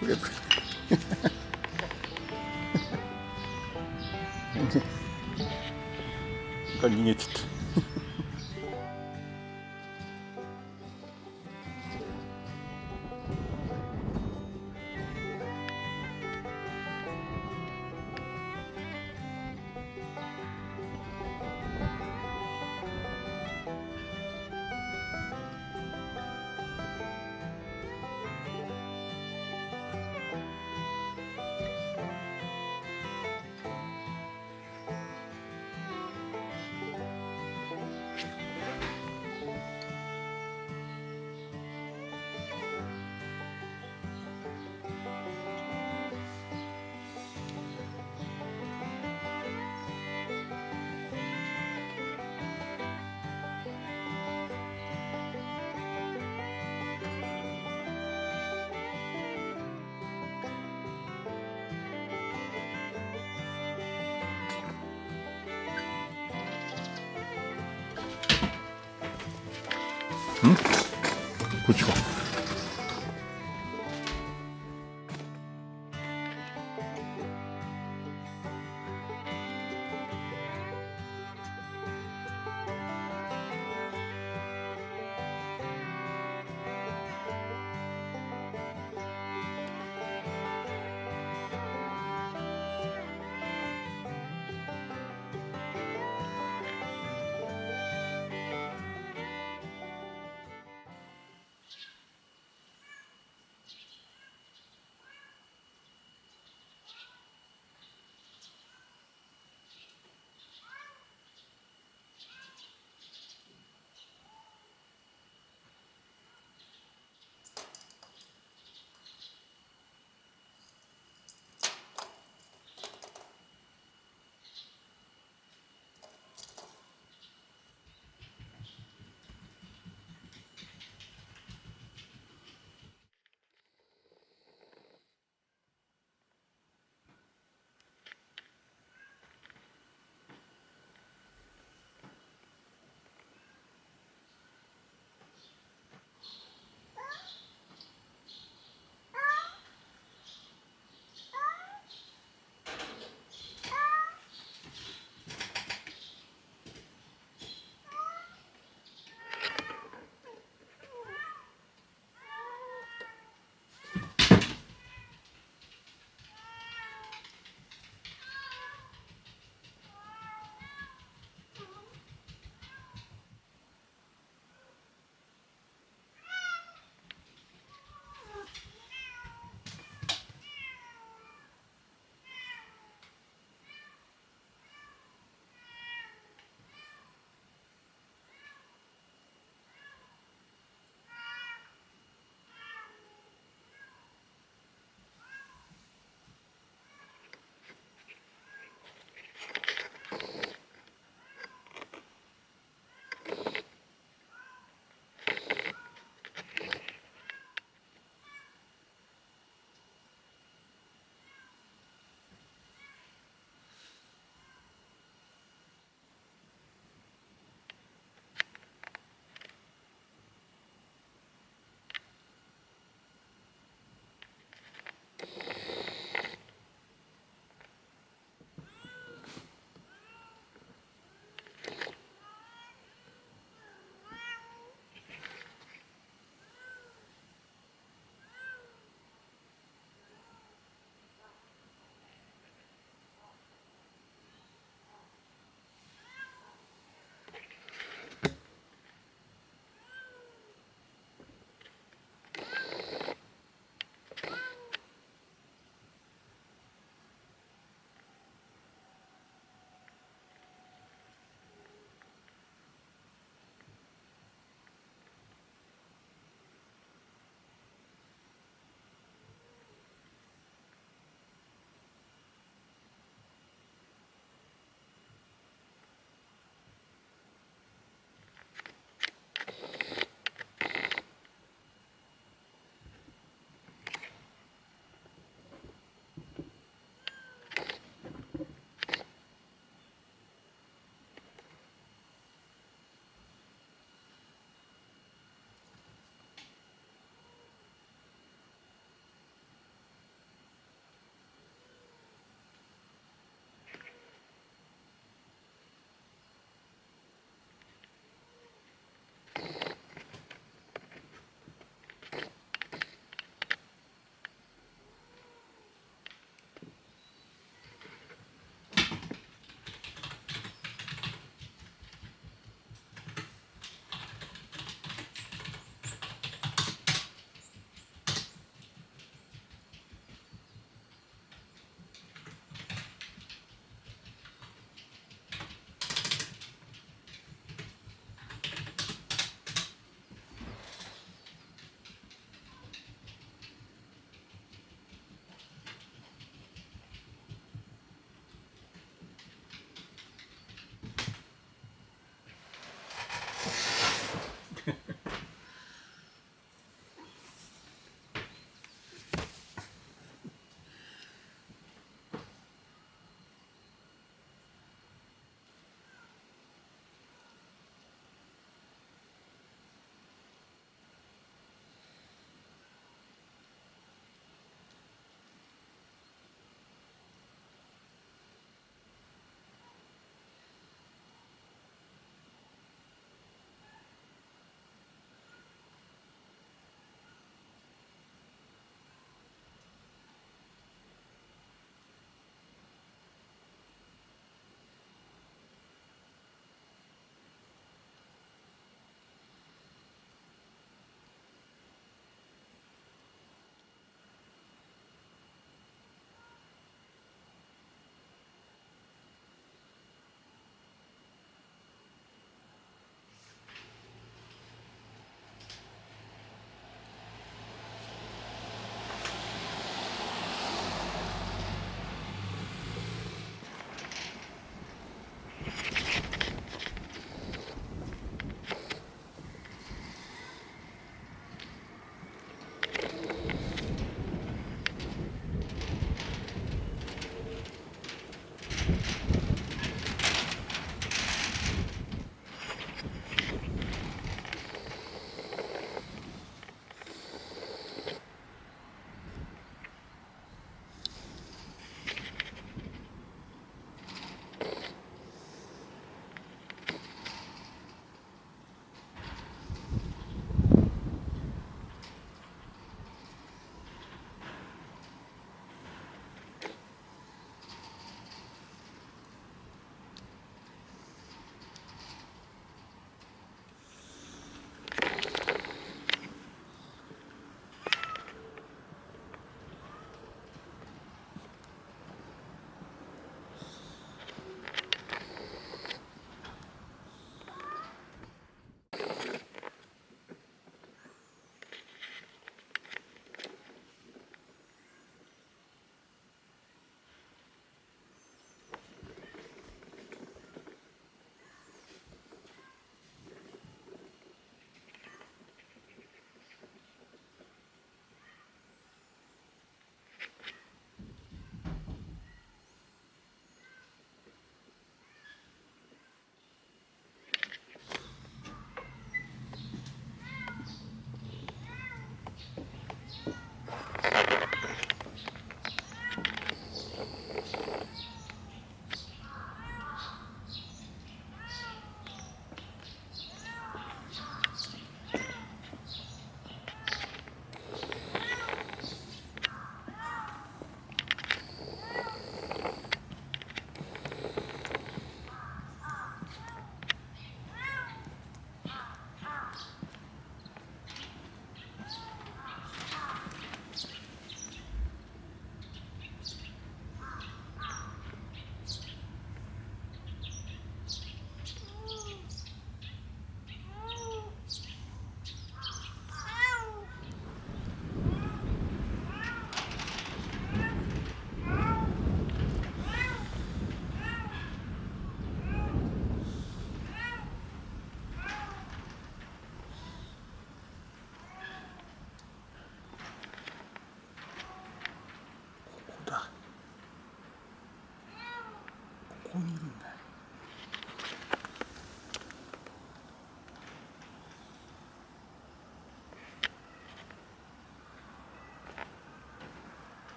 プレプレが逃げてった。こっちか。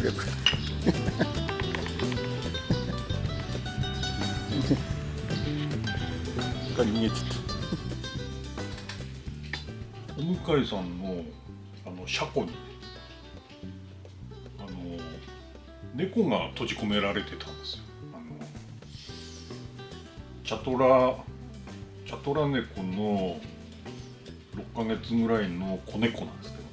れば逃げちゃった。お向井さんの車庫に猫が閉じ込められてたんですよ。チャトラ猫の6ヶ月ぐらいの子猫なんですけど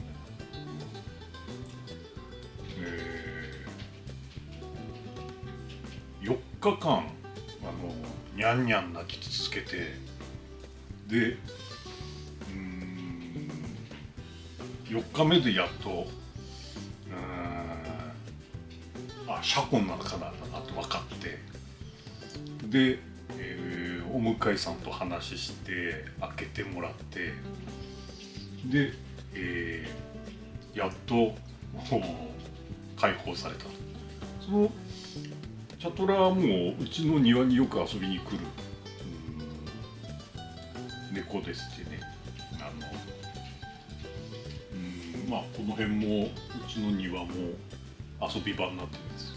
ね、4日間ニャンニャン鳴き続けて、で4日目でやっと車庫の中だなと分かって、で、お向井さんと話して開けてもらって、で、やっと解放された。そのチャトラはもううちの庭によく遊びに来る猫でしてね、まあこの辺もうちの庭も遊び場になってるんです。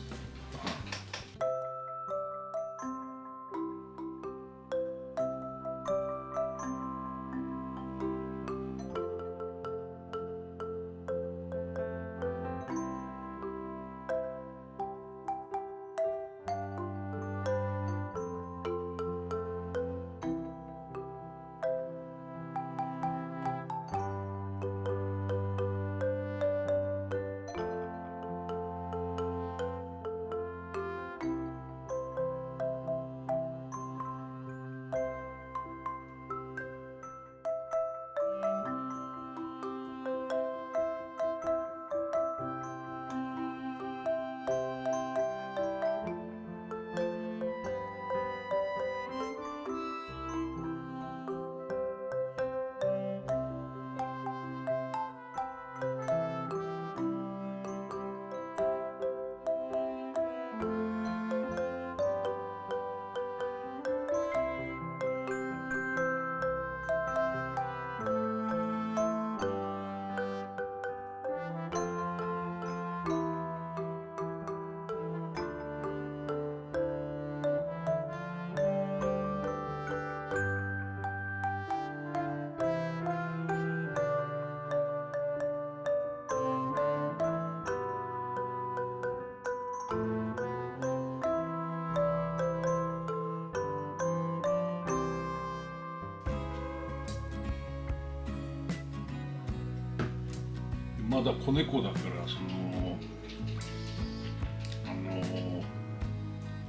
まだ子猫だから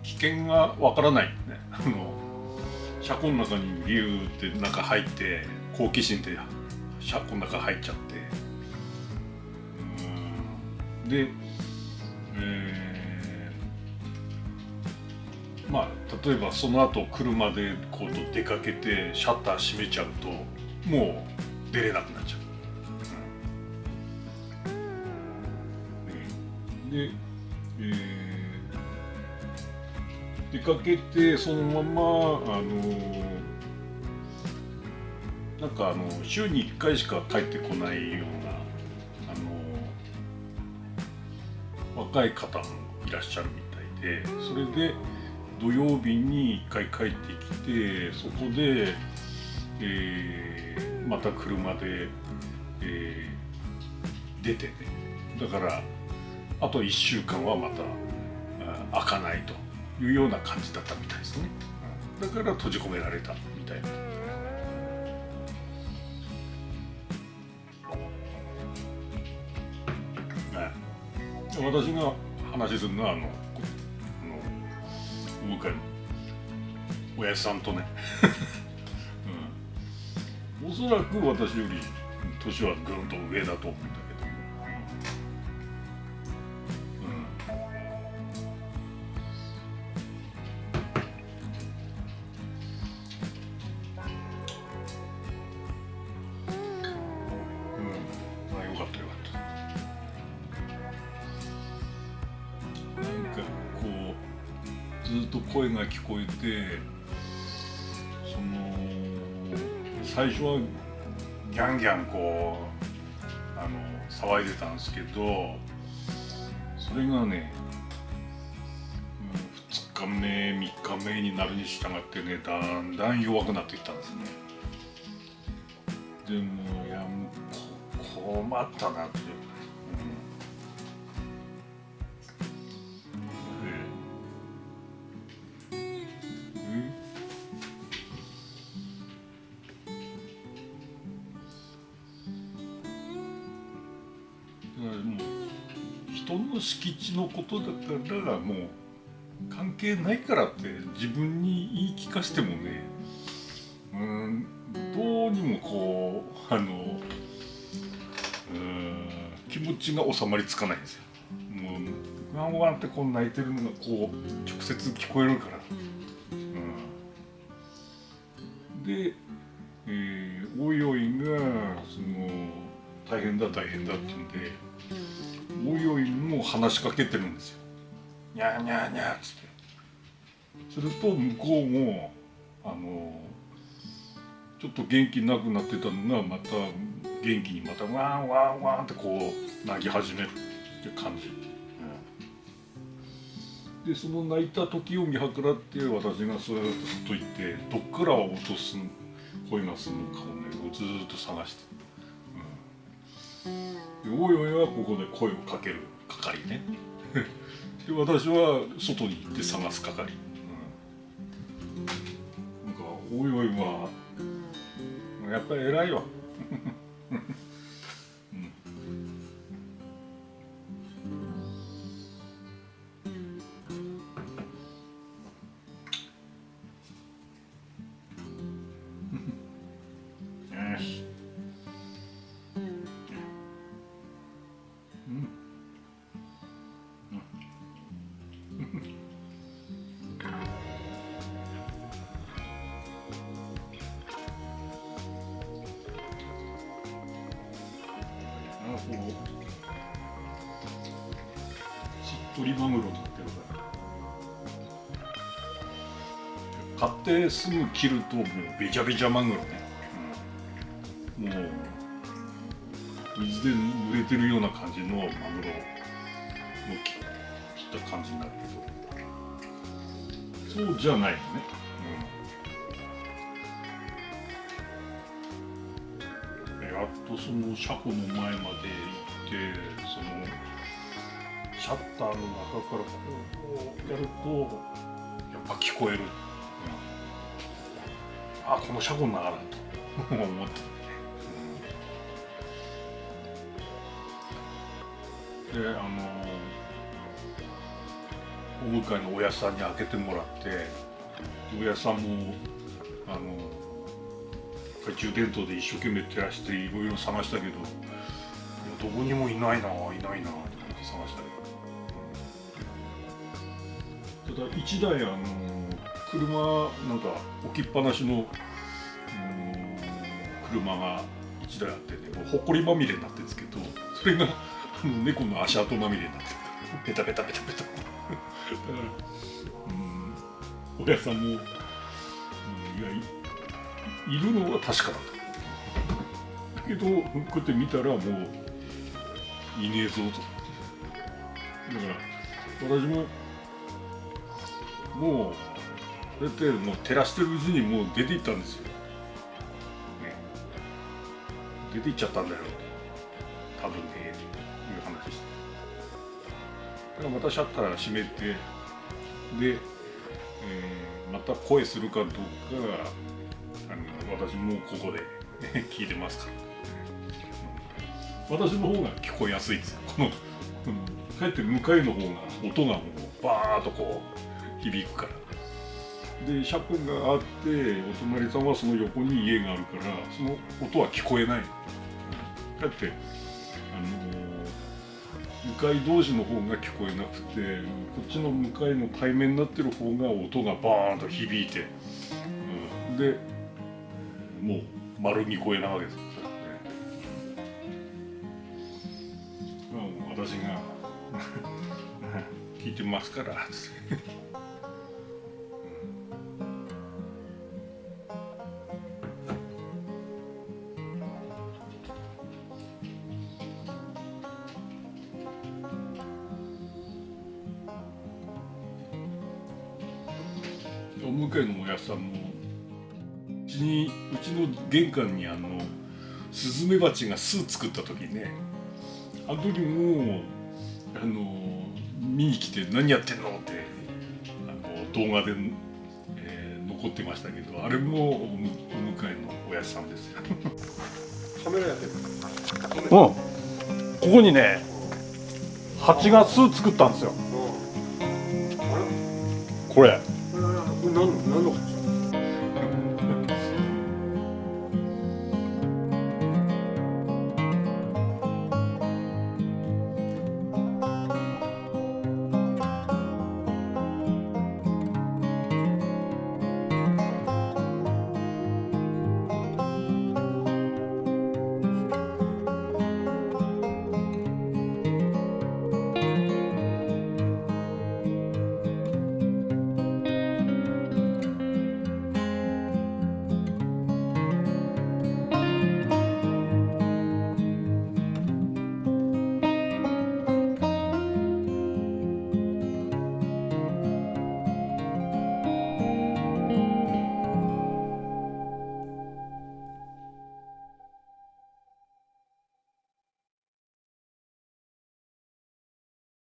危険がわからないね。車庫の中にビューって中入って好奇心で車庫の中入っちゃって、で、まあ例えばその後車でこう出かけてシャッター閉めちゃうともう出れなくなっちゃう。で、出かけてそのままなんか週に1回しか帰ってこないような若い方もいらっしゃるみたいで、それで土曜日に1回帰ってきて、そこで、また車で、出てね、だからあと1週間はまた開かないというような感じだったみたいですね。だから閉じ込められたみたいな。私が話するのはお向かいのおやじさんとね、おそらく私より年はぐんと上だと思うんだけど、よかったよかった。なんかこうずっと声が聞こえて、最初はギャンギャンこう騒いでたんですけど、それがね、2日目3日目になるに従ってね、だんだん弱くなっていったんですね。でもいやもう困ったなって、もう人の敷地のことだからもう関係ないからって自分に言い聞かせてもね、どうにもこう気持ちが収まりつかないんですよ。もうワンワンってこう泣いてるのがこう直接聞こえるから、で、おいおいがその大変だ大変だって言うんで、おいおいも話しかけてるんですよ。にゃーにゃーにゃーっつって。すると向こうもちょっと元気なくなってたのがまた元気にまたワンワンワンってこう泣き始めるって感じ、でその泣いた時を見計らって私がそうやってと言ってどっから落とす声がするのかをねずーっと探して、でおいおいはここで声をかける係ねで私は外に行って探す係、なんかおいおいはやっぱり偉いわよし、こうしっとりマグロになってるから買ってすぐ切るともうべちゃべちゃマグロね、もう水で濡れてるような感じのマグロの切った感じになるけど、そうじゃないのね、やっとその車庫の前まで行ってそのシャッターの中からこうやるとやっぱ聞こえる、あこの車庫の中だと思って、でお迎えのおやさんに開けてもらって、おやさんも懐中電灯で一生懸命照らしていろいろ探したけど、どこにもいないなって探したけど、ただ一台車なんか置きっぱなしの車が一台あってね、もうほこりまみれになってるんですけど、それが猫の足跡まみれになってる、ペタペタペタペタだから親さんも、いやいるのは確かだと。だけどこうやって見たらもういねえぞと。だから私ももうこうやってもう照らしてるうちにもう出て行ったんですよ。ね、出て行っちゃったんだよ多分ねっていう話して。だからまたシャッター閉めてで、また声するかどうか私もここで聞いてますから、私の方が聞こえやすいんですよ。この、かえって向かいの方が音がもうバーッとこう響くから。で車庫があってお隣さんはその横に家があるからその音は聞こえない。かえって向かい同士の方が聞こえなくて、こっちの向かいの対面になってる方が音がバーンと響いて、でもう丸聞こえなわけですよ、私が聞いてますからって向かいのおやさんもうちの玄関にスズメバチが巣作った時ね、あの時も見に来て何やってんのって動画で、残ってましたけど、あれもお向かいのおやさんですよ。カメラやってる。ここにね蜂が巣作ったんですよ。これ何の